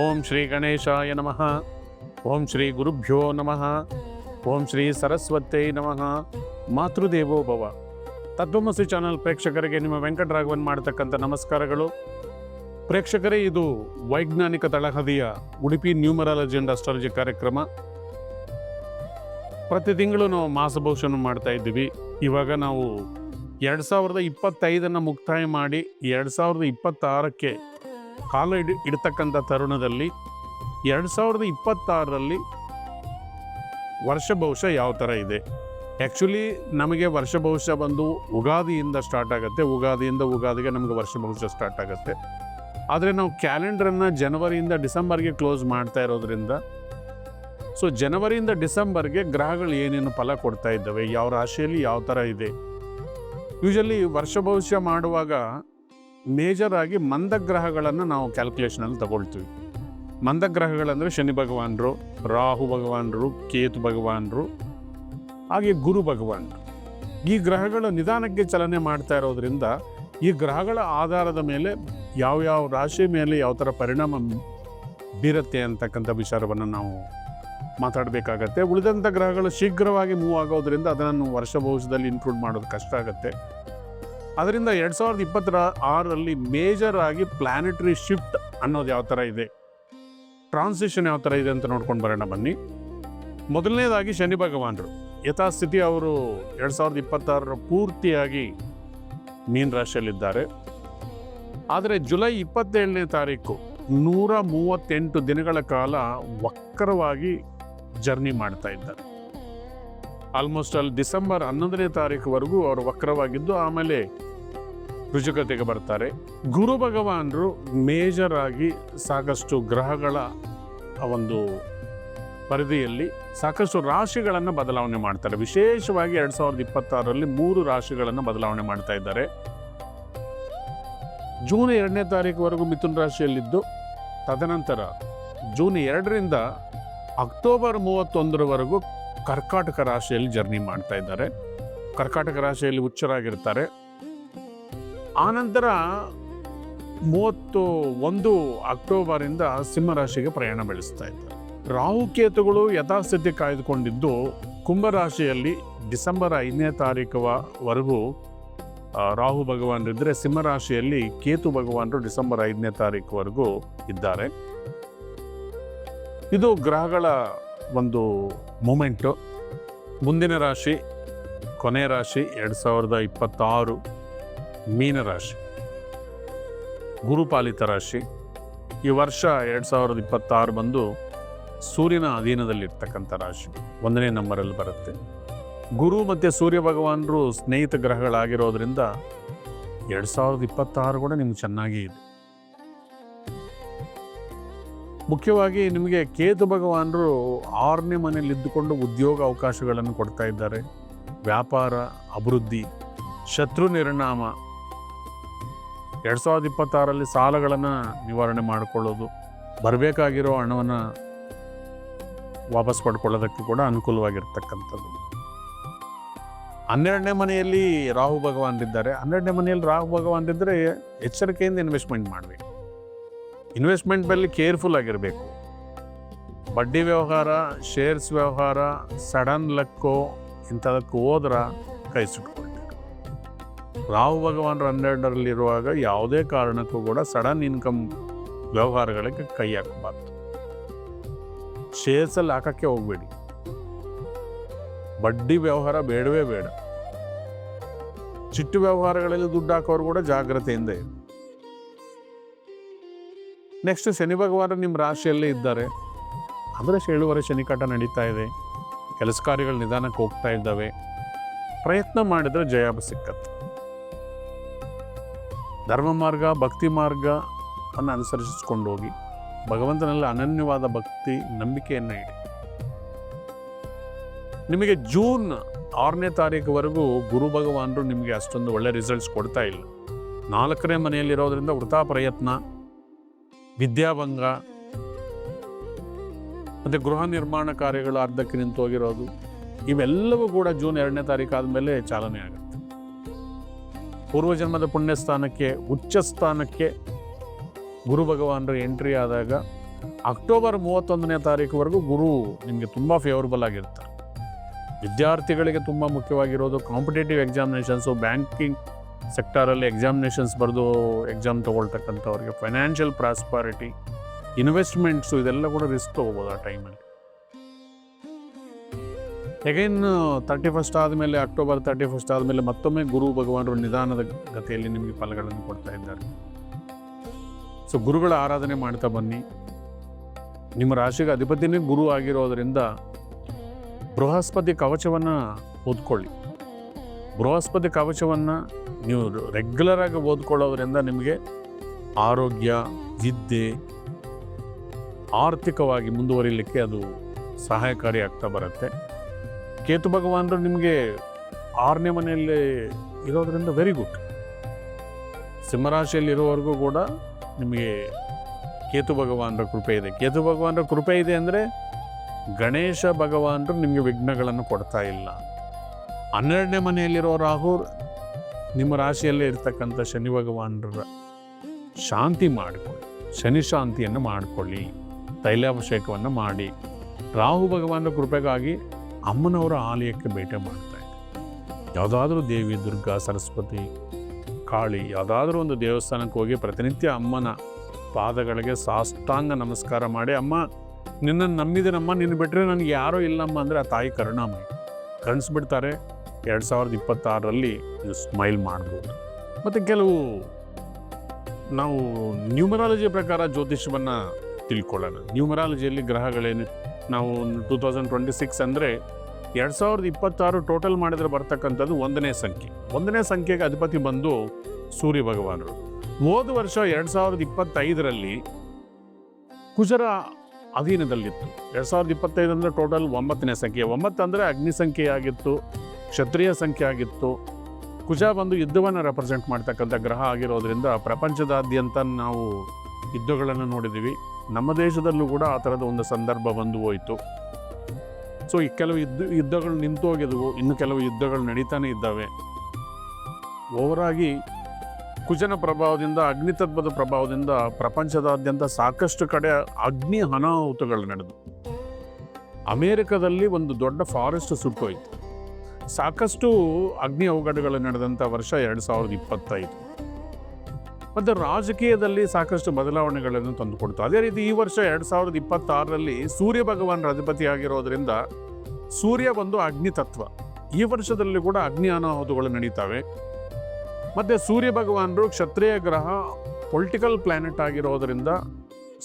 ಓಂ ಶ್ರೀ ಗಣೇಶಾಯ ನಮಃ. ಓಂ ಶ್ರೀ ಗುರುಭ್ಯೋ ನಮಃ. ಓಂ ಶ್ರೀ ಸರಸ್ವತೈ ನಮಃ. ಮಾತೃದೇವೋ ಭವ. ತತ್ವಮಸಿ ಚಾನಲ್ ಪ್ರೇಕ್ಷಕರಿಗೆ ನಿಮ್ಮ ವೆಂಕಟರಾಘವನ್ ಮಾಡತಕ್ಕಂಥ ನಮಸ್ಕಾರಗಳು. ಪ್ರೇಕ್ಷಕರೇ, ಇದು ವೈಜ್ಞಾನಿಕ ತಳಹದಿಯ ಉಡುಪಿ ನ್ಯೂಮರಾಲಜಿ ಅಂಡ್ ಅಸ್ಟ್ರಾಲಜಿ ಕಾರ್ಯಕ್ರಮ. ಪ್ರತಿ ತಿಂಗಳು ನಾವು ಮಾಸಭವಿಷ್ಯವನ್ನು ಮಾಡ್ತಾ ಇದ್ದೀವಿ. ಇವಾಗ ನಾವು 2025 ಮುಕ್ತಾಯ ಮಾಡಿ 2026ಕ್ಕೆ ಕಾಲ ಇಡ್ತಕ್ಕಂಥ ತರುಣದಲ್ಲಿ 2026ರಲ್ಲಿ ವರ್ಷ ಭವಿಷ್ಯ ಯಾವ ಥರ ಇದೆ. ಆ್ಯಕ್ಚುಲಿ ನಮಗೆ ವರ್ಷ ಭವಿಷ್ಯ ಬಂದು ಉಗಾದಿಯಿಂದ ಸ್ಟಾರ್ಟ್ ಆಗುತ್ತೆ. ಉಗಾದಿಯಿಂದ ಉಗಾದಿಗೆ ನಮಗೆ ವರ್ಷ ಭವಿಷ್ಯ ಸ್ಟಾರ್ಟ್ ಆಗುತ್ತೆ. ಆದರೆ ನಾವು ಕ್ಯಾಲೆಂಡರನ್ನು ಜನವರಿಯಿಂದ ಡಿಸೆಂಬರ್ಗೆ ಕ್ಲೋಸ್ ಮಾಡ್ತಾ ಇರೋದ್ರಿಂದ, ಸೊ ಜನವರಿಯಿಂದ ಡಿಸೆಂಬರ್ಗೆ ಗ್ರಹಗಳು ಏನೇನು ಫಲ ಕೊಡ್ತಾ ಇದ್ದಾವೆ, ಯಾವ ರಾಶಿಯಲ್ಲಿ ಯಾವ ಥರ ಇದೆ. ಯೂಶಲಿ ವರ್ಷ ಭವಿಷ್ಯ ಮಾಡುವಾಗ ಮೇಜರ್ ಆಗಿ ಮಂದಗ್ರಹಗಳನ್ನು ನಾವು ಕ್ಯಾಲ್ಕುಲೇಷನಲ್ಲಿ ತಗೊಳ್ತೀವಿ. ಮಂದಗ್ರಹಗಳಂದರೆ ಶನಿ ಭಗವಾನರು, ರಾಹು ಭಗವಾನರು, ಕೇತು ಭಗವಾನರು, ಹಾಗೆ ಗುರು ಭಗವಾನರು. ಈ ಗ್ರಹಗಳು ನಿಧಾನಕ್ಕೆ ಚಲನೆ ಮಾಡ್ತಾ ಇರೋದ್ರಿಂದ ಈ ಗ್ರಹಗಳ ಆಧಾರದ ಮೇಲೆ ಯಾವ ರಾಶಿ ಮೇಲೆ ಯಾವ ಥರ ಪರಿಣಾಮ ಬೀರುತ್ತೆ ಅಂತಕ್ಕಂಥ ವಿಚಾರವನ್ನು ನಾವು ಮಾತಾಡಬೇಕಾಗತ್ತೆ. ಉಳಿದಂಥ ಗ್ರಹಗಳು ಶೀಘ್ರವಾಗಿ ಮೂವ್ ಆಗೋದ್ರಿಂದ ಅದನ್ನು ವರ್ಷ ಭವಿಷ್ಯದಲ್ಲಿ ಇನ್ಕ್ಲೂಡ್ ಮಾಡೋದು ಕಷ್ಟ ಆಗುತ್ತೆ. ಅದರಿಂದ 2026ರಲ್ಲಿ ಮೇಜರ್ ಆಗಿ ಪ್ಲಾನೆಟರಿ ಶಿಫ್ಟ್ ಅನ್ನೋದು ಯಾವ ಥರ ಇದೆ, ಟ್ರಾನ್ಸಿಷನ್ ಯಾವ ಥರ ಇದೆ ಅಂತ ನೋಡ್ಕೊಂಡು ಬರೋಣ ಬನ್ನಿ. ಮೊದಲನೇದಾಗಿ ಶನಿ ಭಗವಾನರು ಯಥಾಸ್ಥಿತಿ ಅವರು 2026 ಪೂರ್ತಿಯಾಗಿ ಮೀನ ರಾಶಿಯಲ್ಲಿದ್ದಾರೆ. ಆದರೆ ಜುಲೈ 27ನೇ ತಾರೀಕು 138 ದಿನಗಳ ಕಾಲ ವಕ್ರವಾಗಿ ಜರ್ನಿ ಮಾಡ್ತಾ ಇದ್ದಾರೆ. ಆಲ್ಮೋಸ್ಟ್ ಅಲ್ಲಿ ಡಿಸೆಂಬರ್ 11ನೇ ತಾರೀಕುವರೆಗೂ ಅವರು ವಕ್ರವಾಗಿದ್ದು ಆಮೇಲೆ ರುಜುಗತೆಗೆ ಬರ್ತಾರೆ. ಗುರು ಭಗವಾನರು ಮೇಜರ್ ಆಗಿ ಸಾಕಷ್ಟು ಗ್ರಹಗಳ ಒಂದು ಪರಿಧಿಯಲ್ಲಿ ಸಾಕಷ್ಟು ರಾಶಿಗಳನ್ನು ಬದಲಾವಣೆ ಮಾಡ್ತಾರೆ. ವಿಶೇಷವಾಗಿ 2026ರಲ್ಲಿ 3 ರಾಶಿಗಳನ್ನು ಬದಲಾವಣೆ ಮಾಡ್ತಾ ಇದ್ದಾರೆ. ಜೂನ್ 2ನೇ ತಾರೀಕುವರೆಗೂ ಮಿಥುನ ರಾಶಿಯಲ್ಲಿದ್ದು, ತದನಂತರ ಜೂನ್ 2ರಿಂದ ಅಕ್ಟೋಬರ್ 31ರವರೆಗೂ ಕರ್ಕಾಟಕ ರಾಶಿಯಲ್ಲಿ ಜರ್ನಿ ಮಾಡ್ತಾ ಇದ್ದಾರೆ. ಕರ್ಕಾಟಕ ರಾಶಿಯಲ್ಲಿ ಉಚ್ಚರಾಗಿರ್ತಾರೆ. ಆನಂತರ 31 ಅಕ್ಟೋಬರಿಂದ ಸಿಂಹ ರಾಶಿಗೆ ಪ್ರಯಾಣ ಬೆಳೆಸ್ತಾ ಇದ್ದಾರೆ. ರಾಹುಕೇತುಗಳು ಯಥಾಸ್ಥಿತಿ ಕಾಯ್ದುಕೊಂಡಿದ್ದು ಕುಂಭರಾಶಿಯಲ್ಲಿ ಡಿಸೆಂಬರ್ 5ನೇ ತಾರೀಕುವರೆಗೂ ರಾಹು ಭಗವಾನರಿದ್ದರೆ, ಸಿಂಹರಾಶಿಯಲ್ಲಿ ಕೇತು ಭಗವಾನರು ಡಿಸೆಂಬರ್ 5ನೇ ತಾರೀಕುವರೆಗೂ ಇದ್ದಾರೆ. ಇದು ಗ್ರಹಗಳ ಒಂದು ಮೂಮೆಂಟು. ಮುಂದಿನ ರಾಶಿ, ಕೊನೆ ರಾಶಿ 2026 ಮೀನರಾಶಿ, ಗುರುಪಾಲಿತ ರಾಶಿ. ಈ ವರ್ಷ 2026 ಬಂದು ಸೂರ್ಯನ ಅಧೀನದಲ್ಲಿರ್ತಕ್ಕಂಥ ರಾಶಿ, 1ನೇ ನಂಬರಲ್ಲಿ ಬರುತ್ತೆ. ಗುರು ಮತ್ತು ಸೂರ್ಯ ಭಗವಾನರು ಸ್ನೇಹಿತ ಗ್ರಹಗಳಾಗಿರೋದ್ರಿಂದ 2026 ಕೂಡ ನಿಮ್ಗೆ ಚೆನ್ನಾಗಿ ಇದೆ. ಮುಖ್ಯವಾಗಿ ನಿಮಗೆ ಕೇತು ಭಗವಾನರು 6ನೇ ಮನೆಯಲ್ಲಿ ಇದ್ದುಕೊಂಡು ಉದ್ಯೋಗ ಅವಕಾಶಗಳನ್ನು ಕೊಡ್ತಾ ಇದ್ದಾರೆ. ವ್ಯಾಪಾರ ಅಭಿವೃದ್ಧಿ, ಶತ್ರು ನಿರ್ನಾಮ, 2026ರಲ್ಲಿ ಸಾಲಗಳನ್ನು ನಿವಾರಣೆ ಮಾಡಿಕೊಳ್ಳೋದು, ಬರಬೇಕಾಗಿರೋ ಹಣವನ್ನು ವಾಪಸ್ ಪಡ್ಕೊಳ್ಳೋದಕ್ಕೆ ಕೂಡ ಅನುಕೂಲವಾಗಿರ್ತಕ್ಕಂಥದ್ದು. 12ನೇ ಮನೆಯಲ್ಲಿ ರಾಹು ಭಗವಾನರಿದ್ದಾರೆ. 12ನೇ ಮನೆಯಲ್ಲಿ ರಾಹು ಭಗವಾನರಿದ್ದರೆ ಎಚ್ಚರಿಕೆಯಿಂದ ಇನ್ವೆಸ್ಟ್ಮೆಂಟ್ ಮಾಡಬೇಕು. ಇನ್ವೆಸ್ಟ್ಮೆಂಟ್ ಮೇಲೆ ಕೇರ್ಫುಲ್ ಆಗಿರಬೇಕು. ಬಡ್ಡಿ ವ್ಯವಹಾರ, ಶೇರ್ಸ್ ವ್ಯವಹಾರ, ಸಡನ್ ಲಕ್ಕೋ ಇಂಥದಕ್ಕೆ ಹೋದ್ರೆ ಕೈ ಸುಟ್ಕೊಳ್ತೀವಿ. ರಾಹು ಭಗವಾನರು 12ರಲ್ಲಿರುವಾಗ ಯಾವುದೇ ಕಾರಣಕ್ಕೂ ಕೂಡ ಸಡನ್ ಇನ್ಕಮ್ ವ್ಯವಹಾರಗಳಿಗೆ ಕೈ ಹಾಕಬಾರ್ದು. ಶೇರ್ಸಲ್ಲಿ ಹಾಕಕ್ಕೆ ಹೋಗಬೇಡಿ. ಬಡ್ಡಿ ವ್ಯವಹಾರ ಬೇಡವೇ ಬೇಡ. ಚಿಟ್ಟು ವ್ಯವಹಾರಗಳಲ್ಲಿ ದುಡ್ಡು ಹಾಕೋರು ಕೂಡ ಜಾಗ್ರತೆಯಿಂದ ಇದೆ. ನೆಕ್ಸ್ಟ್ ಶನಿ ಭಗವಾನ ನಿಮ್ಮ ರಾಶಿಯಲ್ಲೇ ಇದ್ದಾರೆ. ಅಂದರೆ 7 ಶನಿಕಾಟ ನಡೀತಾ ಇದೆ. ಕೆಲಸ ಕಾರ್ಯಗಳು ನಿಧಾನಕ್ಕೆ ಹೋಗ್ತಾ ಇದ್ದಾವೆ. ಪ್ರಯತ್ನ ಮಾಡಿದರೆ ಜಯ ಸಿಕ್ಕತ್ತೆ. ಧರ್ಮ ಮಾರ್ಗ, ಭಕ್ತಿ ಮಾರ್ಗ ಅನ್ನು ಅನುಸರಿಸಿಕೊಂಡು ಹೋಗಿ ಭಗವಂತನಲ್ಲಿ ಅನನ್ಯವಾದ ಭಕ್ತಿ, ನಂಬಿಕೆಯನ್ನು ಇಡಿ. ನಿಮಗೆ ಜೂನ್ 6ನೇ ತಾರೀಕುವರೆಗೂ ಗುರು ಭಗವಾನರು ನಿಮಗೆ ಅಷ್ಟೊಂದು ಒಳ್ಳೆ ರಿಸಲ್ಟ್ಸ್ ಕೊಡ್ತಾ ಇಲ್ಲ. 4ನೇ ಮನೆಯಲ್ಲಿರೋದ್ರಿಂದ ವೃಥಾ ಪ್ರಯತ್ನ, ವಿದ್ಯಾಭಂಗ ಮತ್ತು ಗೃಹ ನಿರ್ಮಾಣ ಕಾರ್ಯಗಳು ಅರ್ಧಕ್ಕೆ ನಿಂತು ಹೋಗಿರೋದು, ಇವೆಲ್ಲವೂ ಕೂಡ ಜೂನ್ 2ನೇ ತಾರೀಕು ಆದಮೇಲೆ ಚಾಲನೆ ಆಗುತ್ತೆ. ಪೂರ್ವಜನ್ಮದ ಪುಣ್ಯ ಸ್ಥಾನಕ್ಕೆ, ಉಚ್ಚ ಸ್ಥಾನಕ್ಕೆ ಗುರು ಭಗವಾನರ ಎಂಟ್ರಿ ಆದಾಗ ಅಕ್ಟೋಬರ್ 31ನೇ ತಾರೀಕುವರೆಗೂ ಗುರು ನಿಮಗೆ ತುಂಬ ಫೇವರಬಲ್ ಆಗಿರ್ತಾರೆ. ವಿದ್ಯಾರ್ಥಿಗಳಿಗೆ ತುಂಬ ಮುಖ್ಯವಾಗಿರೋದು ಕಾಂಪಿಟೇಟಿವ್ ಎಕ್ಸಾಮಿನೇಷನ್ಸು, ಬ್ಯಾಂಕಿಂಗ್ ಸೆಕ್ಟರಲ್ಲಿ ಎಕ್ಸಾಮಿನೇಷನ್ಸ್ ಬರೆದು ಎಕ್ಸಾಮ್ ತೊಗೊಳ್ತಕ್ಕಂಥವ್ರಿಗೆ, ಫೈನಾನ್ಷಿಯಲ್ ಪ್ರಾಸ್ಪರಿಟಿ, ಇನ್ವೆಸ್ಟ್ಮೆಂಟ್ಸು, ಇದೆಲ್ಲ ಕೂಡ ರಿಸ್ಕ್ ತೊಗೋಬೋದು ಆ ಟೈಮಲ್ಲಿ. ಅಗೈನ್ 31st ಆದಮೇಲೆ, ಅಕ್ಟೋಬರ್ 31st ಆದಮೇಲೆ ಮತ್ತೊಮ್ಮೆ ಗುರು ಭಗವಾನರು ನಿಧಾನದ ಗತಿಯಲ್ಲಿ ನಿಮಗೆ ಫಲಗಳನ್ನು ಕೊಡ್ತಾ ಇದ್ದಾರೆ. ಸೊ ಗುರುಗಳ ಆರಾಧನೆ ಮಾಡ್ತಾ ಬನ್ನಿ. ನಿಮ್ಮ ರಾಶಿಗೆ ಅಧಿಪತಿನೇ ಗುರು ಆಗಿರೋದರಿಂದ ಬೃಹಸ್ಪತಿ ಕವಚವನ್ನು ಓದ್ಕೊಳ್ಳಿ. ಬೃಹಸ್ಪತಿ ಕವಚವನ್ನು ನೀವು ರೆಗ್ಯುಲರಾಗಿ ಓದ್ಕೊಳ್ಳೋದ್ರಿಂದ ನಿಮಗೆ ಆರೋಗ್ಯ, ವಿದ್ಯೆ, ಆರ್ಥಿಕವಾಗಿ ಮುಂದುವರಿಲಿಕ್ಕೆ ಅದು ಸಹಾಯಕಾರಿ ಆಗ್ತಾ ಬರುತ್ತೆ. ಕೇತು ಭಗವಾನರು ನಿಮಗೆ 6ನೇ ಮನೆಯಲ್ಲಿ ಇರೋದರಿಂದ ವೆರಿ ಗುಡ್. ಸಿಂಹರಾಶಿಯಲ್ಲಿರೋವರೆಗೂ ಕೂಡ ನಿಮಗೆ ಕೇತು ಭಗವಾನರ ಕೃಪೆ ಇದೆ. ಕೇತು ಭಗವಾನರ ಕೃಪೆ ಇದೆ ಅಂದರೆ ಗಣೇಶ ಭಗವಾನರು ನಿಮಗೆ ವಿಘ್ನಗಳನ್ನು ಕೊಡ್ತಾ ಇಲ್ಲ. 12ನೇ ಮನೆಯಲ್ಲಿರೋ ರಾಹು ನಿಮ್ಮ ರಾಶಿಯಲ್ಲೇ ಇರ್ತಕ್ಕಂಥ ಶನಿ ಭಗವಾನರ ಶಾಂತಿ ಮಾಡಿಕೊಳ್ಳಿ, ಶನಿ ಶಾಂತಿಯನ್ನು ಮಾಡಿಕೊಳ್ಳಿ, ತೈಲಾಭಿಷೇಕವನ್ನು ಮಾಡಿ. ರಾಹು ಭಗವಾನರ ಕೃಪೆಗಾಗಿ ಅಮ್ಮನವರ ಆಲಯಕ್ಕೆ ಭೇಟಿ ಮಾಡ್ತಾ ಇದ್ದೆ. ಯಾವುದಾದ್ರೂ ದೇವಿ, ದುರ್ಗಾ, ಸರಸ್ವತಿ, ಕಾಳಿ, ಯಾವುದಾದ್ರೂ ಒಂದು ದೇವಸ್ಥಾನಕ್ಕೆ ಹೋಗಿ ಪ್ರತಿನಿತ್ಯ ಅಮ್ಮನ ಪಾದಗಳಿಗೆ ಸಾಷ್ಟಾಂಗ ನಮಸ್ಕಾರ ಮಾಡಿ, ಅಮ್ಮ ನಿನ್ನನ್ನು ನಂಬಿದೆನಮ್ಮ, ನಿನ್ನ ಬಿಟ್ಟರೆ ನನಗೆ ಯಾರೂ ಇಲ್ಲಮ್ಮ ಅಂದರೆ ಆ ತಾಯಿ ಕರುಣಾಮಯಿ ಕಣಿಸ್ಬಿಡ್ತಾರೆ. 2026ರಲ್ಲಿ ಇದು ಸ್ಮೈಲ್ ಮಾಡ್ಬೋದು. ಮತ್ತು ಕೆಲವು ನಾವು ನ್ಯೂಮರಾಲಜಿ ಪ್ರಕಾರ ಜ್ಯೋತಿಷವನ್ನು ತಿಳ್ಕೊಳ್ಳೋಣ. ನ್ಯೂಮರಾಲಜಿಯಲ್ಲಿ ಗ್ರಹಗಳೇನು, ನಾವು 2026 ಅಂದರೆ 2026 ಟೋಟಲ್ ಮಾಡಿದರೆ ಬರ್ತಕ್ಕಂಥದ್ದು 1ನೇ ಸಂಖ್ಯೆ. 1ನೇ ಸಂಖ್ಯೆಗೆ ಅಧಿಪತಿ ಬಂದು ಸೂರ್ಯ ಭಗವಾನರು. ಹೋದ ವರ್ಷ 2025ರಲ್ಲಿ ಕುಜರ ಅಧೀನದಲ್ಲಿತ್ತು. 2025 ಅಂದರೆ ಟೋಟಲ್ 9ನೇ ಸಂಖ್ಯೆ. 9 ಅಂದರೆ ಅಗ್ನಿ ಸಂಖ್ಯೆ ಆಗಿತ್ತು, ಕ್ಷತ್ರಿಯ ಸಂಖ್ಯೆ ಆಗಿತ್ತು. ಕುಜ ಬಂದು ಯುದ್ಧವನ್ನು ರೆಪ್ರೆಸೆಂಟ್ ಮಾಡ್ತಕ್ಕಂಥ ಗ್ರಹ ಆಗಿರೋದ್ರಿಂದ ಪ್ರಪಂಚದಾದ್ಯಂತ ನಾವು ಯುದ್ಧಗಳನ್ನು ನೋಡಿದ್ದೀವಿ. ನಮ್ಮ ದೇಶದಲ್ಲೂ ಕೂಡ ಆ ಥರದ ಒಂದು ಸಂದರ್ಭ ಬಂದು ಹೋಯಿತು. ಸೊ ಈ ಕೆಲವು ಯುದ್ಧಗಳು ನಿಂತು ಹೋಗಿದ್ವು, ಇನ್ನು ಕೆಲವು ಯುದ್ಧಗಳು ನಡೀತಾನೆ ಇದ್ದಾವೆ. ಓವರಾಗಿ ಕುಜನ ಪ್ರಭಾವದಿಂದ, ಅಗ್ನಿತತ್ವದ ಪ್ರಭಾವದಿಂದ ಪ್ರಪಂಚದಾದ್ಯಂತ ಸಾಕಷ್ಟು ಕಡೆ ಅಗ್ನಿ ಅನಾಹುತಗಳು ನಡೆದು, ಅಮೇರಿಕದಲ್ಲಿ ಒಂದು ದೊಡ್ಡ ಫಾರೆಸ್ಟ್ ಸುಟ್ಟೋಯ್ತು. ಸಾಕಷ್ಟು ಅಗ್ನಿ ಅವಘಡಗಳು ನಡೆದಂಥ ವರ್ಷ 2025. ಮತ್ತು ರಾಜಕೀಯದಲ್ಲಿ ಸಾಕಷ್ಟು ಬದಲಾವಣೆಗಳನ್ನು ತಂದುಕೊಡ್ತು. ಅದೇ ರೀತಿ ಈ ವರ್ಷ 2026ರಲ್ಲಿ ಸೂರ್ಯ ಭಗವಾನರ ಅಧಿಪತಿ ಆಗಿರೋದ್ರಿಂದ ಸೂರ್ಯ ಒಂದು ಅಗ್ನಿ ತತ್ವ. ಈ ವರ್ಷದಲ್ಲಿ ಕೂಡ ಅಗ್ನಿ ಅನಾಹುತಗಳು ನಡೀತವೆ. ಮತ್ತು ಸೂರ್ಯ ಭಗವಾನರು ಕ್ಷತ್ರಿಯ ಗ್ರಹ, ಪೊಲಿಟಿಕಲ್ ಪ್ಲ್ಯಾನೆಟ್ ಆಗಿರೋದರಿಂದ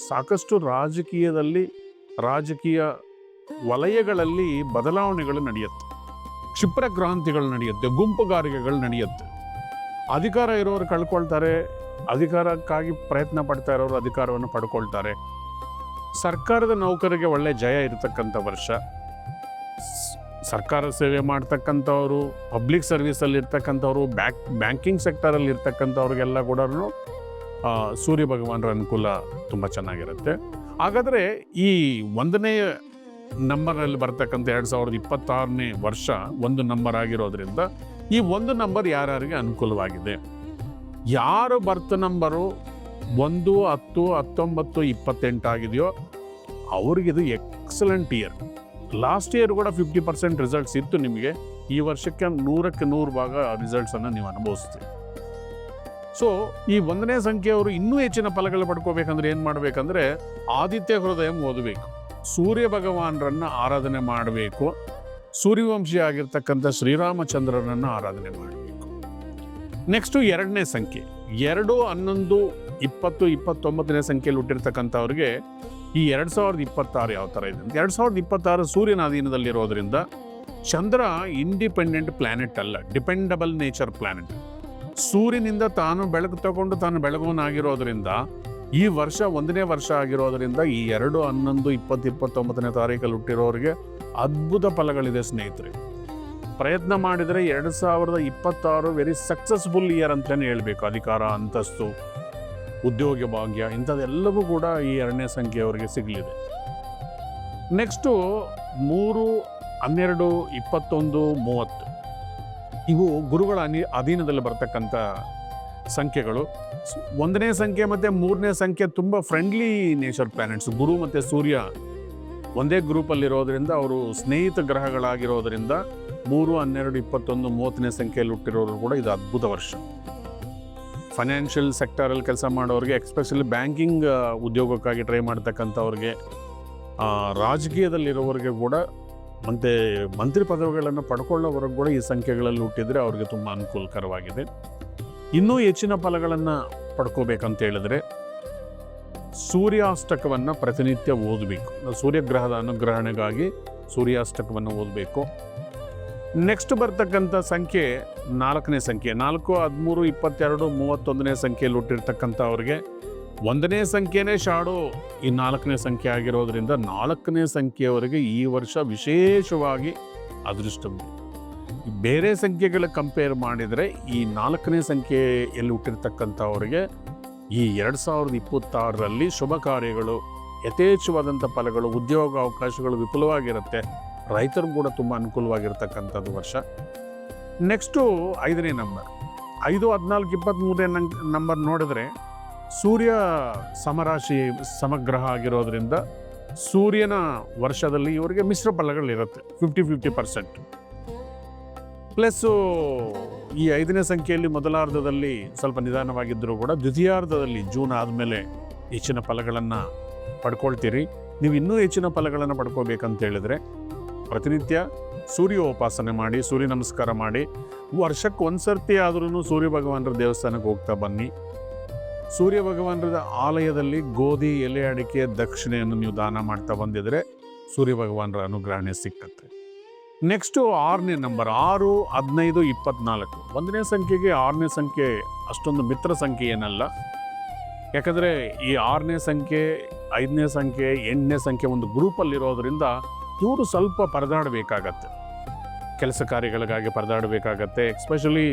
ಸಾಕಷ್ಟು ರಾಜಕೀಯ ವಲಯಗಳಲ್ಲಿ ಬದಲಾವಣೆಗಳು ನಡೆಯುತ್ತೆ, ಕ್ಷಿಪ್ರ ಕ್ರಾಂತಿಗಳು ನಡೆಯುತ್ತೆ, ಗುಂಪುಗಾರಿಕೆಗಳು ನಡೆಯುತ್ತೆ. ಅಧಿಕಾರ ಇರೋರು ಕಳ್ಕೊಳ್ತಾರೆ, ಅಧಿಕಾರಕ್ಕಾಗಿ ಪ್ರಯತ್ನ ಪಡ್ತಾ ಇರೋರು ಅಧಿಕಾರವನ್ನು ಪಡ್ಕೊಳ್ತಾರೆ. ಸರ್ಕಾರದ ನೌಕರಿಗೆ ಒಳ್ಳೆ ಜಯ ಇರತಕ್ಕಂಥ ವರ್ಷ. ಸರ್ಕಾರ ಸೇವೆ ಮಾಡ್ತಕ್ಕಂಥವ್ರು, ಪಬ್ಲಿಕ್ ಸರ್ವಿಸಲ್ಲಿ ಇರ್ತಕ್ಕಂಥವ್ರು, ಬ್ಯಾಂಕಿಂಗ್ ಸೆಕ್ಟರಲ್ಲಿ ಇರ್ತಕ್ಕಂಥವ್ರಿಗೆಲ್ಲ ಕೂಡ ಸೂರ್ಯ ಭಗವಾನರ ಅನುಕೂಲ ತುಂಬ ಚೆನ್ನಾಗಿರುತ್ತೆ. ಹಾಗಾದರೆ ಈ 1ನೇ ನಂಬರಲ್ಲಿ ಬರ್ತಕ್ಕಂಥ 2026ನೇ ವರ್ಷ ಒಂದು ನಂಬರ್ ಆಗಿರೋದ್ರಿಂದ ಈ ಒಂದು ನಂಬರ್ ಯಾರ್ಯಾರಿಗೆ ಅನುಕೂಲವಾಗಿದೆ, ಯಾರು ಬರ್ತ್ ನಂಬರು 1, 10, 19, 28 ಆಗಿದೆಯೋ ಅವ್ರಿಗಿದು ಎಕ್ಸಲೆಂಟ್ ಇಯರ್. ಲಾಸ್ಟ್ ಇಯರ್ ಕೂಡ 50% ರಿಸಲ್ಟ್ಸ್ ಇತ್ತು ನಿಮಗೆ. ಈ ವರ್ಷಕ್ಕೆ 100ಕ್ಕೆ 100 ಭಾಗ ರಿಸಲ್ಟ್ಸನ್ನು ನೀವು ಅನುಭವಿಸ್ತೀವಿ. ಸೊ ಈ 1ನೇ ಸಂಖ್ಯೆಯವರು ಇನ್ನೂ ಹೆಚ್ಚಿನ ಫಲಗಳು ಪಡ್ಕೋಬೇಕಂದ್ರೆ ಏನು ಮಾಡಬೇಕಂದ್ರೆ ಆದಿತ್ಯ ಹೃದಯ ಓದಬೇಕು, ಸೂರ್ಯ ಭಗವಾನರನ್ನು ಆರಾಧನೆ ಮಾಡಬೇಕು, ಸೂರ್ಯವಂಶಿ ಆಗಿರ್ತಕ್ಕಂಥ ಶ್ರೀರಾಮಚಂದ್ರನನ್ನು ಆರಾಧನೆ ಮಾಡಬೇಕು. ನೆಕ್ಸ್ಟು 2ನೇ ಸಂಖ್ಯೆ 2, 11, 20, 29ನೇ ಸಂಖ್ಯೆಯಲ್ಲಿ ಹುಟ್ಟಿರ್ತಕ್ಕಂಥವ್ರಿಗೆ ಈ 2026 ಯಾವ ಥರ ಇದೆ ಅಂತ. 2026 ಸೂರ್ಯನ ಅಧೀನದಲ್ಲಿರೋದ್ರಿಂದ ಚಂದ್ರ ಇಂಡಿಪೆಂಡೆಂಟ್ ಪ್ಲ್ಯಾನೆಟ್ ಅಲ್ಲ, ಡಿಪೆಂಡಬಲ್ ನೇಚರ್ ಪ್ಲ್ಯಾನೆಟ್. ಸೂರ್ಯನಿಂದ ತಾನು ಬೆಳಕು ತಗೊಂಡು ತಾನು ಬೆಳಗುವನಾಗಿರೋದ್ರಿಂದ ಈ ವರ್ಷ 1ನೇ ವರ್ಷ ಆಗಿರೋದ್ರಿಂದ ಈ 2, 11, 20, 29ನೇ ತಾರೀಕಲ್ಲಿ ಹುಟ್ಟಿರೋರಿಗೆ ಅದ್ಭುತ ಫಲಗಳಿದೆ ಸ್ನೇಹಿತರೆ. ಪ್ರಯತ್ನ ಮಾಡಿದರೆ 2026 ವೆರಿ ಸಕ್ಸಸ್ಫುಲ್ ಇಯರ್ ಅಂತಲೇ ಹೇಳಬೇಕು. ಅಧಿಕಾರ, ಅಂತಸ್ತು, ಉದ್ಯೋಗ ಭಾಗ್ಯ ಇಂಥದ್ದೆಲ್ಲವೂ ಕೂಡ ಈ 2ನೇ ಸಂಖ್ಯೆಯವರಿಗೆ ಸಿಗಲಿದೆ. ನೆಕ್ಸ್ಟು 3, 12, 21, 30 ಇವು ಗುರುಗಳ ಅಧೀನದಲ್ಲಿ ಬರ್ತಕ್ಕಂಥ ಸಂಖ್ಯೆಗಳು. ಒಂದನೇ ಸಂಖ್ಯೆ ಮತ್ತು ಮೂರನೇ ಸಂಖ್ಯೆ ತುಂಬ ಫ್ರೆಂಡ್ಲಿ ನೇಚರ್ ಪ್ಲ್ಯಾನೆಟ್ಸ್. ಗುರು ಮತ್ತು ಸೂರ್ಯ ಒಂದೇ ಗ್ರೂಪಲ್ಲಿರೋದ್ರಿಂದ ಅವರು ಸ್ನೇಹಿತ ಗ್ರಹಗಳಾಗಿರೋದ್ರಿಂದ 3, 12, 21, 30ನೇ ಸಂಖ್ಯೆಯಲ್ಲಿ ಹುಟ್ಟಿರೋರು ಕೂಡ ಇದು ಅದ್ಭುತ ವರ್ಷ. ಫೈನಾನ್ಷಿಯಲ್ ಸೆಕ್ಟರಲ್ಲಿ ಕೆಲಸ ಮಾಡೋರಿಗೆ, ಎಕ್ಸ್ಪೆಷಲಿ ಬ್ಯಾಂಕಿಂಗ್ ಉದ್ಯೋಗಕ್ಕಾಗಿ ಟ್ರೈ ಮಾಡ್ತಕ್ಕಂಥವ್ರಿಗೆ, ರಾಜಕೀಯದಲ್ಲಿರೋರಿಗೆ ಕೂಡ, ಮತ್ತು ಮಂತ್ರಿ ಪದವಿಗಳನ್ನು ಪಡ್ಕೊಳ್ಳೋವರೆಗೂ ಕೂಡ ಈ ಸಂಖ್ಯೆಗಳಲ್ಲಿ ಹುಟ್ಟಿದರೆ ಅವ್ರಿಗೆ ತುಂಬ ಅನುಕೂಲಕರವಾಗಿದೆ. ಇನ್ನೂ ಹೆಚ್ಚಿನ ಫಲಗಳನ್ನು ಪಡ್ಕೋಬೇಕಂತ ಹೇಳಿದ್ರೆ ಸೂರ್ಯಾಷ್ಟಕವನ್ನು ಪ್ರತಿನಿತ್ಯ ಓದಬೇಕು. ಸೂರ್ಯಗ್ರಹದ ಅನುಗ್ರಹಣೆಗಾಗಿ ಸೂರ್ಯಾಷ್ಟಕವನ್ನು ಓದಬೇಕು. ನೆಕ್ಸ್ಟ್ ಬರ್ತಕ್ಕಂಥ ಸಂಖ್ಯೆ 4ನೇ ಸಂಖ್ಯೆ. 4, 13, 22, 31ನೇ ಸಂಖ್ಯೆಯಲ್ಲಿ ಹುಟ್ಟಿರ್ತಕ್ಕಂಥ ಅವ್ರಿಗೆ 1ನೇ ಸಂಖ್ಯೆನೇ ಶಾಡೋ ಈ 4ನೇ ಸಂಖ್ಯೆ ಆಗಿರೋದ್ರಿಂದ 4ನೇ ಸಂಖ್ಯೆಯವರೆಗೆ ಈ ವರ್ಷ ವಿಶೇಷವಾಗಿ ಅದೃಷ್ಟ. ಬೇರೆ ಸಂಖ್ಯೆಗಳ ಕಂಪೇರ್ ಮಾಡಿದರೆ ಈ 4ನೇ ಸಂಖ್ಯೆಯಲ್ಲಿ ಹುಟ್ಟಿರ್ತಕ್ಕಂಥವ್ರಿಗೆ ಈ 2026ರಲ್ಲಿ ಶುಭ ಕಾರ್ಯಗಳು, ಯಥೇಚ್ಛವಾದಂಥ ಫಲಗಳು, ಉದ್ಯೋಗ ಅವಕಾಶಗಳು ವಿಪುಲವಾಗಿರುತ್ತೆ. ರೈತರು ಕೂಡ ತುಂಬ ಅನುಕೂಲವಾಗಿರ್ತಕ್ಕಂಥದ್ದು ವರ್ಷ. ನೆಕ್ಸ್ಟು 5ನೇ ನಂಬರ್. 5, 14, 23ನೇ ನಂಬರ್ ನೋಡಿದ್ರೆ ಸೂರ್ಯ ಸಮರಾಶಿ ಸಮಗ್ರಹ ಆಗಿರೋದ್ರಿಂದ ಸೂರ್ಯನ ವರ್ಷದಲ್ಲಿ ಇವರಿಗೆ ಮಿಶ್ರ ಫಲಗಳಿರುತ್ತೆ, 50-50%. ಪ್ಲಸ್ಸು ಈ 5ನೇ ಸಂಖ್ಯೆಯಲ್ಲಿ ಮೊದಲಾರ್ಧದಲ್ಲಿ ಸ್ವಲ್ಪ ನಿಧಾನವಾಗಿದ್ದರೂ ಕೂಡ ದ್ವಿತೀಯಾರ್ಧದಲ್ಲಿ ಜೂನ್ ಆದಮೇಲೆ ಹೆಚ್ಚಿನ ಫಲಗಳನ್ನು ಪಡ್ಕೊಳ್ತೀರಿ. ನೀವು ಇನ್ನೂ ಹೆಚ್ಚಿನ ಫಲಗಳನ್ನು ಪಡ್ಕೋಬೇಕಂತ ಹೇಳಿದ್ರೆ ಪ್ರತಿನಿತ್ಯ ಸೂರ್ಯೋಪಾಸನೆ ಮಾಡಿ, ಸೂರ್ಯ ನಮಸ್ಕಾರ ಮಾಡಿ, ವರ್ಷಕ್ಕೆ ಒಂದು ಸರ್ತಿ ಆದ್ರೂ ಸೂರ್ಯ ಭಗವಾನರ ದೇವಸ್ಥಾನಕ್ಕೆ ಹೋಗ್ತಾ ಬನ್ನಿ. ಸೂರ್ಯ ಭಗವಾನರ ಆಲಯದಲ್ಲಿ ಗೋಧಿ, ಎಲೆ ಅಡಿಕೆ, ದಕ್ಷಿಣೆಯನ್ನು ನೀವು ದಾನ ಮಾಡ್ತಾ ಬಂದಿದ್ರೆ ಸೂರ್ಯ ಭಗವಾನರ ಅನುಗ್ರಹಣೆ ಸಿಕ್ಕತ್ತೆ. Next 6ನೇ number. 6, 15, 24. 1ನೇ ಸಂಖ್ಯೆಗೆ 6ನೇ ಸಂಖ್ಯೆ ಅಷ್ಟೊಂದು ಮಿತ್ರ ಸಂಖ್ಯೆ ಏನಲ್ಲ. ಯಾಕಂದರೆ ಈ 6ನೇ ಸಂಖ್ಯೆ, 5ನೇ ಸಂಖ್ಯೆ, 8ನೇ ಸಂಖ್ಯೆ ಒಂದು ಗ್ರೂಪಲ್ಲಿರೋದ್ರಿಂದ ಇವರು ಸ್ವಲ್ಪ ಪರದಾಡಬೇಕಾಗತ್ತೆ, ಕೆಲಸ ಕಾರ್ಯಗಳಿಗಾಗಿ ಪರದಾಡಬೇಕಾಗತ್ತೆ. ಎಸ್ಪೆಷಲಿ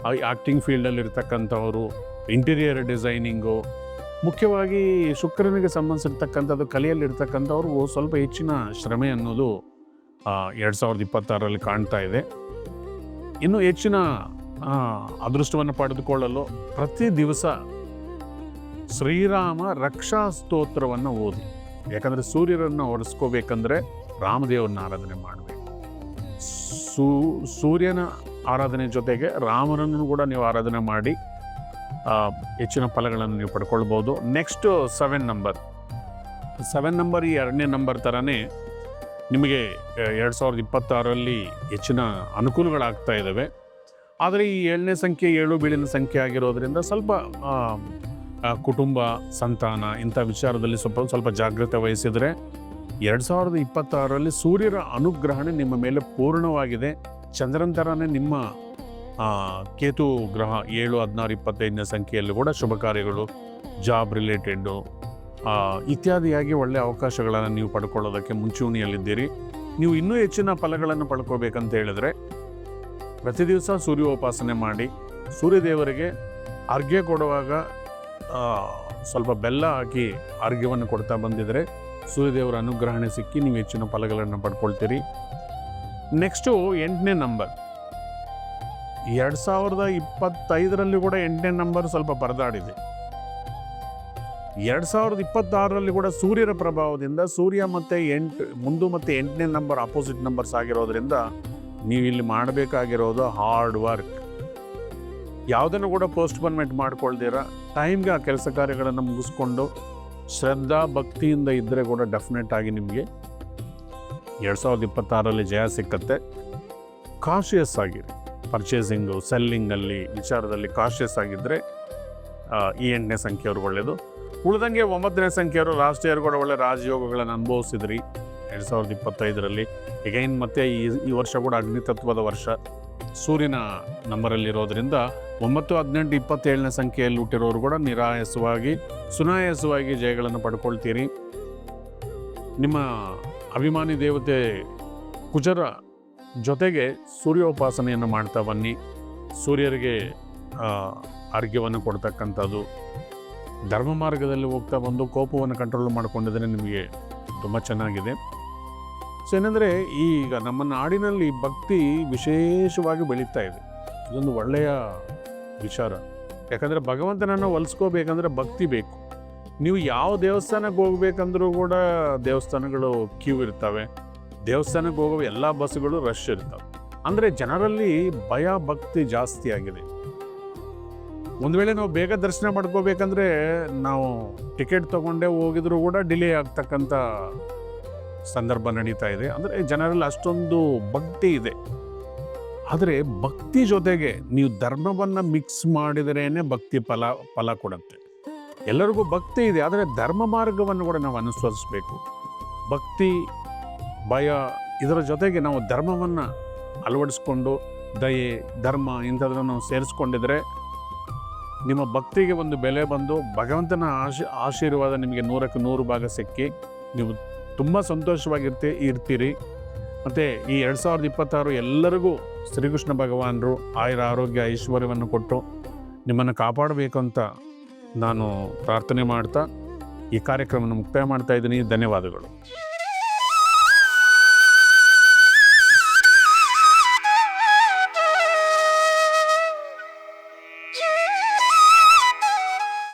ಆ್ಯಕ್ಟಿಂಗ್ ಫೀಲ್ಡಲ್ಲಿರ್ತಕ್ಕಂಥವರು, ಇಂಟೀರಿಯರ್ ಡಿಸೈನಿಂಗು, ಮುಖ್ಯವಾಗಿ ಶುಕ್ರನಿಗೆ ಸಂಬಂಧಿಸಿರ್ತಕ್ಕಂಥದ್ದು ಕಲೆಯಲ್ಲಿರ್ತಕ್ಕಂಥವ್ರಿಗೂ ಸ್ವಲ್ಪ ಹೆಚ್ಚಿನ ಶ್ರಮೆ ಅನ್ನೋದು 2026ರಲ್ಲಿ ಕಾಣ್ತಾ ಇದೆ. ಇನ್ನು ಹೆಚ್ಚಿನ ಅದೃಷ್ಟವನ್ನು ಪಡೆದುಕೊಳ್ಳಲು ಪ್ರತಿ ದಿವಸ ಶ್ರೀರಾಮ ರಕ್ಷಾ ಸ್ತೋತ್ರವನ್ನು ಓದಿ. ಯಾಕಂದರೆ ಸೂರ್ಯರನ್ನು ಹೊರಿಸ್ಕೋಬೇಕಂದ್ರೆ ರಾಮದೇವರನ್ನ ಆರಾಧನೆ ಮಾಡಬೇಕು. ಸೂರ್ಯನ ಆರಾಧನೆ ಜೊತೆಗೆ ರಾಮನನ್ನು ಕೂಡ ನೀವು ಆರಾಧನೆ ಮಾಡಿ ಹೆಚ್ಚಿನ ಫಲಗಳನ್ನು ನೀವು ಪಡ್ಕೊಳ್ಬೋದು. Next 7 number. 7 ನಂಬರ್ ಈ 2ನೇ ನಂಬರ್ ಥರನೇ ನಿಮಗೆ 2026ರಲ್ಲಿ ಹೆಚ್ಚಿನ ಅನುಕೂಲಗಳಾಗ್ತಾ ಇದ್ದಾವೆ. ಆದರೆ ಈ 7ನೇ ಸಂಖ್ಯೆ 7 ಬೀಳಿನ ಸಂಖ್ಯೆ ಆಗಿರೋದ್ರಿಂದ ಸ್ವಲ್ಪ ಕುಟುಂಬ, ಸಂತಾನ ಇಂಥ ವಿಚಾರದಲ್ಲಿ ಸ್ವಲ್ಪ ಜಾಗ್ರತೆ ವಹಿಸಿದರೆ 2026ರಲ್ಲಿ ಸೂರ್ಯರ ಅನುಗ್ರಹಣೆ ನಿಮ್ಮ ಮೇಲೆ ಪೂರ್ಣವಾಗಿದೆ. ಚಂದ್ರನ ಥರನೇ ನಿಮ್ಮ ಕೇತು ಗ್ರಹ 7, 16, 25ನೇ ಸಂಖ್ಯೆಯಲ್ಲಿ ಕೂಡ ಶುಭ ಕಾರ್ಯಗಳು, ಜಾಬ್ ರಿಲೇಟೆಡ್ಡು ಇತ್ಯಾದಿಯಾಗಿ ಒಳ್ಳೆಯ ಅವಕಾಶಗಳನ್ನು ನೀವು ಪಡ್ಕೊಳ್ಳೋದಕ್ಕೆ ಮುಂಚೂಣಿಯಲ್ಲಿದ್ದೀರಿ. ನೀವು ಇನ್ನೂ ಹೆಚ್ಚಿನ ಫಲಗಳನ್ನು ಪಡ್ಕೋಬೇಕಂತ ಹೇಳಿದ್ರೆ ಪ್ರತಿ ದಿವಸ ಸೂರ್ಯೋಪಾಸನೆ ಮಾಡಿ, ಸೂರ್ಯದೇವರಿಗೆ ಅರ್ಘ್ಯ ಕೊಡುವಾಗ ಸ್ವಲ್ಪ ಬೆಲ್ಲ ಹಾಕಿ ಅರ್ಘ್ಯವನ್ನು ಕೊಡ್ತಾ ಬಂದಿದ್ರೆ ಸೂರ್ಯದೇವರ ಅನುಗ್ರಹಣೆ ಸಿಕ್ಕಿ ನೀವು ಹೆಚ್ಚಿನ ಫಲಗಳನ್ನು ಪಡ್ಕೊಳ್ತೀರಿ. Next 8ನೇ number. 2025ರಲ್ಲಿ ಕೂಡ 8ನೇ ನಂಬರ್ ಸ್ವಲ್ಪ ಪರದಾಡಿದೆ. 2026ರಲ್ಲಿ ಕೂಡ ಸೂರ್ಯರ ಪ್ರಭಾವದಿಂದ ಸೂರ್ಯ ಮತ್ತು 1 ಮತ್ತು 8ನೇ ನಂಬರ್ ಅಪೋಸಿಟ್ ನಂಬರ್ಸ್ ಆಗಿರೋದ್ರಿಂದ ನೀವು ಇಲ್ಲಿ ಮಾಡಬೇಕಾಗಿರೋದು ಹಾರ್ಡ್ ವರ್ಕ್. ಯಾವುದನ್ನು ಕೂಡ ಪೋಸ್ಟ್ಪೋನ್ಮೆಂಟ್ ಮಾಡ್ಕೊಳ್ದಿರ ಟೈಮ್ಗೆ ಆ ಕೆಲಸ ಕಾರ್ಯಗಳನ್ನು ಮುಗಿಸ್ಕೊಂಡು ಶ್ರದ್ಧಾ ಭಕ್ತಿಯಿಂದ ಇದ್ದರೆ ಕೂಡ ಡೆಫಿನೆಟ್ ಆಗಿ ನಿಮಗೆ 2026ರಲ್ಲಿ ಜಯ ಸಿಕ್ಕತ್ತೆ. ಕಾಶಿಯಸ್ ಆಗಿರಿ, ಪರ್ಚೇಸಿಂಗು, ಸೆಲ್ಲಿಂಗಲ್ಲಿ ವಿಚಾರದಲ್ಲಿ ಕಾಶಿಯಸ್ ಆಗಿದ್ದರೆ ಈ 8ನೇ ಸಂಖ್ಯೆಯವರು ಒಳ್ಳೆಯದು. ಉಳಿದಂಗೆ 9ನೇ ಸಂಖ್ಯೆಯವರು ಲಾಸ್ಟ್ ಇಯರ್ ಕೂಡ ಒಳ್ಳೆ ರಾಜಯೋಗಗಳನ್ನು ಅನುಭವಿಸಿದ್ರಿ 2025ರಲ್ಲಿ. ಎಗೈನ್ ಮತ್ತೆ ಈ ವರ್ಷ ಕೂಡ ಅಗ್ನಿತತ್ವದ ವರ್ಷ, ಸೂರ್ಯನ ನಂಬರಲ್ಲಿರೋದ್ರಿಂದ 9, 18, 27ನೇ ಸಂಖ್ಯೆಯಲ್ಲಿ ಹುಟ್ಟಿರೋರು ಕೂಡ ಸುನಾಯಾಸವಾಗಿ ಜಯಗಳನ್ನು ಪಡ್ಕೊಳ್ತೀರಿ. ನಿಮ್ಮ ಅಭಿಮಾನಿ ದೇವತೆ ಕುಜರ ಜೊತೆಗೆ ಸೂರ್ಯೋಪಾಸನೆಯನ್ನು ಮಾಡ್ತಾ ಬನ್ನಿ. ಸೂರ್ಯರಿಗೆ ಅರ್ಘ್ಯವನ್ನು ಕೊಡ್ತಕ್ಕಂಥದ್ದು, ಧರ್ಮ ಮಾರ್ಗದಲ್ಲಿ ಹೋಗ್ತಾ ಬಂದು ಕೋಪವನ್ನು ಕಂಟ್ರೋಲ್ ಮಾಡಿಕೊಂಡಿದ್ರೆ ನಿಮಗೆ ತುಂಬ ಚೆನ್ನಾಗಿದೆ. ಸೊ ಏನಂದರೆ ಈಗ ನಮ್ಮ ನಾಡಿನಲ್ಲಿ ಭಕ್ತಿ ವಿಶೇಷವಾಗಿ ಬೆಳೀತಾ ಇದೆ. ಇದೊಂದು ಒಳ್ಳೆಯ ವಿಚಾರ. ಯಾಕಂದರೆ ಭಗವಂತನನ್ನು ಒಲಿಸ್ಕೋಬೇಕಂದ್ರೆ ಭಕ್ತಿ ಬೇಕು. ನೀವು ಯಾವ ದೇವಸ್ಥಾನಕ್ಕೆ ಹೋಗ್ಬೇಕಂದ್ರೂ ಕೂಡ ದೇವಸ್ಥಾನಗಳು ಕ್ಯೂ ಇರ್ತವೆ, ದೇವಸ್ಥಾನಕ್ಕೆ ಹೋಗೋ ಎಲ್ಲ ಬಸ್ಸುಗಳು ರಶ್ ಇರ್ತವೆ. ಅಂದರೆ ಜನರಲ್ಲಿ ಭಯ ಭಕ್ತಿ ಜಾಸ್ತಿ ಆಗಿದೆ. ಒಂದು ವೇಳೆ ನಾವು ಬೇಗ ದರ್ಶನ ಮಾಡ್ಕೋಬೇಕಂದ್ರೆ ನಾವು ಟಿಕೆಟ್ ತೊಗೊಂಡೇ ಹೋಗಿದ್ರು ಕೂಡ ಡಿಲೇ ಆಗ್ತಕ್ಕಂಥ ಸಂದರ್ಭ ನಡೀತಾ ಇದೆ. ಅಂದರೆ ಜನರಲ್ಲಿ ಅಷ್ಟೊಂದು ಭಕ್ತಿ ಇದೆ. ಆದರೆ ಭಕ್ತಿ ಜೊತೆಗೆ ನೀವು ಧರ್ಮವನ್ನು ಮಿಕ್ಸ್ ಮಾಡಿದ್ರೇ ಭಕ್ತಿ ಫಲ ಕೊಡುತ್ತೆ. ಎಲ್ಲರಿಗೂ ಭಕ್ತಿ ಇದೆ, ಆದರೆ ಧರ್ಮ ಮಾರ್ಗವನ್ನು ಕೂಡ ನಾವು ಅನುಸರಿಸಬೇಕು. ಭಕ್ತಿ ಭಯ ಇದರ ಜೊತೆಗೆ ನಾವು ಧರ್ಮವನ್ನು ಅಳವಡಿಸ್ಕೊಂಡು ದಯೆ ಧರ್ಮ ಇಂಥದ್ದನ್ನು ನಾವು ಸೇರಿಸ್ಕೊಂಡಿದ್ರೆ ನಿಮ್ಮ ಭಕ್ತಿಗೆ ಒಂದು ಬೆಲೆ ಬಂದು ಭಗವಂತನ ಆಶೀರ್ವಾದ ನಿಮಗೆ 100ಕ್ಕೆ 100 ಭಾಗ ಸಿಕ್ಕಿ ನೀವು ತುಂಬ ಇರ್ತೀರಿ. ಮತ್ತು ಈ 2026 ಎಲ್ಲರಿಗೂ ಶ್ರೀಕೃಷ್ಣ ಭಗವಾನರು ಆಯುರ ಆರೋಗ್ಯ ಐಶ್ವರ್ಯವನ್ನು ಕೊಟ್ಟು ನಿಮ್ಮನ್ನು ಕಾಪಾಡಬೇಕು ಅಂತ ನಾನು ಪ್ರಾರ್ಥನೆ ಮಾಡ್ತಾ ಈ ಕಾರ್ಯಕ್ರಮವನ್ನು ಮುಕ್ತಾಯ ಮಾಡ್ತಾ ಇದ್ದೀನಿ. ಧನ್ಯವಾದಗಳು.